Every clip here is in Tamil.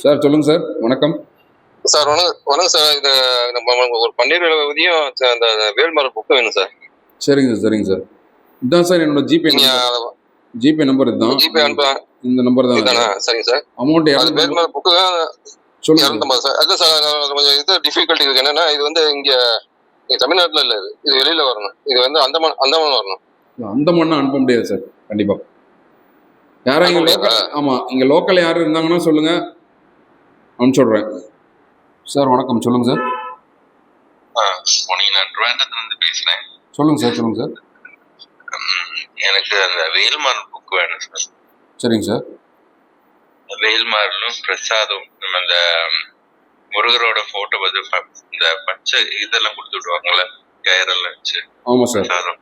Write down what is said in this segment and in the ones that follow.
சார் சொல்லுங்க சார். வணக்கம். சார் வணக்கம் வணக்கம் சார். இது நம்ம ஒரு பன்னீர் விலையும் அந்த வேல்மாரல் புக்கு வேணும் சார். சரிங்க சார், சரிங்க சார். இதான் சார் என்னோட ஜிபே நம்பர். ஜிபே நம்பர் இதுதான். ஜிபே அனுப்ப இந்த நம்பர் தான். இதானா? சரிங்க சார். அமௌண்ட் அது வேல்மாரல் புக்கு சொல்லுங்க. 250 சார். அதான் சார் கொஞ்சம் இது டிஃபிகல்ட்டி இருக்கு. என்னன்னா இது வந்து இங்க தமிழ்நாட்டில் இல்லை, இது வெளியில வரணும். இது வந்து அந்தமான் அந்தமான் வரணும். அந்தமான் அனுப்ப முடியாது சார். கண்டிப்பா யாரும் இங்க லோக்கல், ஆமா இங்க லோக்கல் யாரும் இருந்தாங்கன்னா சொல்லுங்க, அனுப்பிச்சு விடுறேன். சார் வணக்கம், சொல்லுங்க சார். நான் ட்ரிவாண்டத்துல பேசுறேன். சொல்லுங்க சார், சொல்லுங்க சார். எனக்கு அந்த வேல்மாரல் புக் வேணும் சார். சரிங்க சார். வேல்மாரலும் பிரசாதும் நம்ம அந்த முருகரோட போட்டோ வந்து இந்த பச்சை இதெல்லாம் கொடுத்து விடுவாங்கல்ல, கயிறெல்லாம் வச்சு. ஆமா சார். பிரசாதம்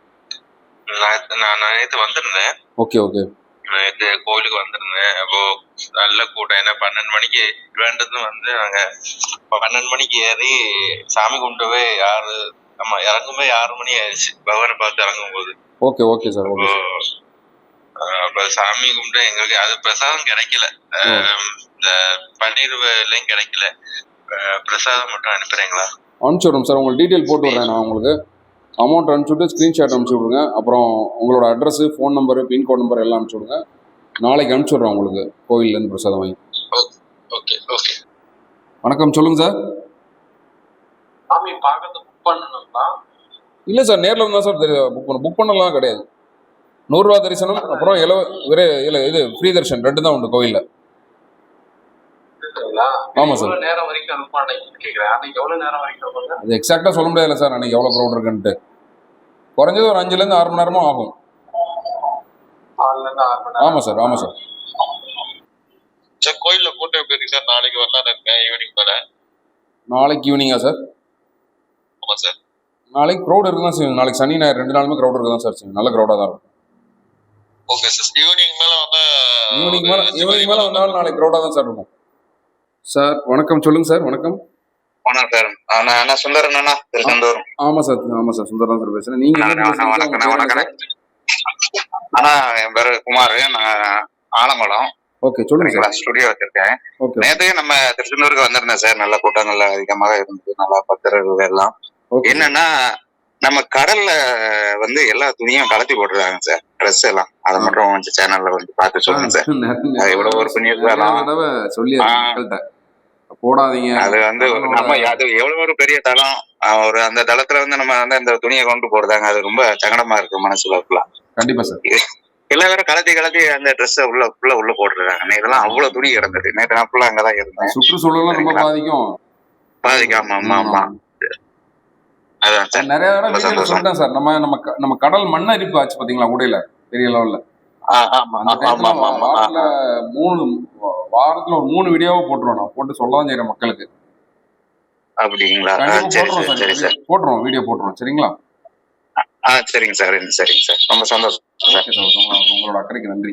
நான் நேற்று வந்திருந்தேன். Okay okay. நேற்று கோயிலுக்கு வந்திருந்தேன். அப்போ நல்ல கூட்டம். ஏன்னா 12 மணிக்கு வேண்டது வந்து நாங்க 12 மணிக்கு ஏறி சாமி கும்பிட்டவே இறங்குமே 6 மணி ஆயிடுச்சு. பகவானை பார்த்து இறங்கும் போது. Okay okay sir. அப்ப சாமி கும்பிட்டு எங்களுக்கு அது பிரசாதம் கிடைக்கல. இந்த பன்னீர் எல்லாம் கிடைக்கல. பிரசாதம் மட்டும் அனுப்புறீங்களா? அனுப்பிச்சு விடுறோம் சார். உங்களுக்கு டீட்டெயில் போட்டு விடுறேன் நான். உங்களுக்கு அமௌண்ட் அனுப்பிச்சுட்டு ஸ்க்ரீன்ஷாட் அனுப்பிச்சி விடுங்க. அப்புறம் உங்களோட address, phone number, pincode number எல்லாம் அனுப்பிச்சி விடுங்க. நாளைக்கு அனுப்பிச்சி விட்றேன் உங்களுக்கு கோயிலேருந்து பிரசாதம் வாங்கி. Okay okay. வணக்கம், சொல்லுங்கள் சார். சாமி பார்க்கறது புக் பண்ணணுங்களா? இல்லை சார், நேரில் வந்து தான் சார் புக் பண்ணலாம் கிடையாது. 100 ரூபா தரிசனம், அப்புறம் இது ஃப்ரீ தரிசனம் 2 தான் உண்டு கோயிலில். ஆமாம் சார். நேரம் வரைக்கும் அனுப்பானு கேட்குறேன். அன்னைக்கு எவ்வளோ நேரம் வரைக்கும்? அது எக்ஸாக்டாக சொல்ல முடியாதுல்ல சார். அன்னைக்கு எவ்வளோ க்ரௌட் இருக்குன்ட்டு. குறைஞ்சது ஒரு 5லேருந்து 6 மணி நேரமும் ஆகும். 6லேருந்து 6 மணி நேரம். ஆமாம் சார், ஆமாம் சார். சார் கோயிலில் கூட்டம் எப்படி இருக்கு சார்? நாளைக்கு வரலான்னு இருக்கேன் ஈவினிங் மேலே. நாளைக்கு ஈவினிங்கா சார்? ஆமாம் சார். நாளைக்கு க்ரௌட் இருக்கு தான் சார். நாளைக்கு சனி ஞாயிறு 2 நாளுமே க்ரௌட் இருக்கு தான் சார். நல்ல க்ரௌடாக தான் இருக்கும். Okay sir. ஈவினிங் மேலே வந்தாலும் நாளைக்கு க்ரௌடாக தான் சார் இருக்கும். சார் வணக்கம், சொல்லுங்கள் சார். வணக்கம். வணக்கம் சார். நான் சுந்தரன் அண்ணா, திருச்செந்தூர். ஆமாம் சார், ஆமாம் சார். சுந்தர் தான் சார் பேசுகிறேன். நீங்கள் வணக்கம் அண்ணா. என் பேர் குமார். நான் ஆலங்குளம். ஓகே, சொல்லுங்க சார். ஸ்டுடியோ வச்சிருக்கேன். நேற்று நம்ம திருச்செந்தூருக்கு வந்திருந்தேன் சார். நல்ல கூட்டம், நல்லா அதிகமாக இருந்தது. நல்லா பத்திரர்கள் எல்லாம். என்னன்னா நம்ம கடல்ல வந்து எல்லா துணியும் கலத்தி போட்டுருக்காங்க சார். ட்ரெஸ் எல்லாம் அதை மட்டும் கொஞ்சம் சேனல்ல வந்து பார்த்து சொல்லுங்க சார். அது எவ்வளவு ஒரு சொல்லி போடாதீங்க. அது வந்து நம்ம அது எவ்வளவு ஒரு பெரிய தளம். ஒரு அந்த தளத்துல வந்து நம்ம வந்து அந்த துணியை கொண்டு போடுறாங்க. அது ரொம்ப சங்கடமா இருக்கு மனசுல. கண்டிப்பா சார். எல்லா பேரும் கலத்தி அந்த ட்ரெஸ் உள்ள போட்டுருக்காங்க. இதெல்லாம் அவ்வளவு துணி கிடந்தது. நேற்று நான் ஃபுல்லா அங்கதான் இருந்தேன். சுற்றுச்சூழல் ரொம்ப பாதிக்கும். ஆமா. நிறைய தடவை சொல்லிட்டேன் சார். நம்ம கடல் மண்ணரிப்பு ஆச்சு பாத்தீங்களா உடையில பெரிய லெவல்ல. வாரத்துல ஒரு 3 வீடியோவா போட்டுருவோம். நான் போட்டு சொல்லதான் செய்யறேன் மக்களுக்கு. அப்படிங்களா? போட்டுருவோம், வீடியோ போட்டுருவோம். சரிங்களா? சரிங்க சார். ரொம்ப சந்தோஷம். உங்களோட அக்கறைக்கு நன்றி.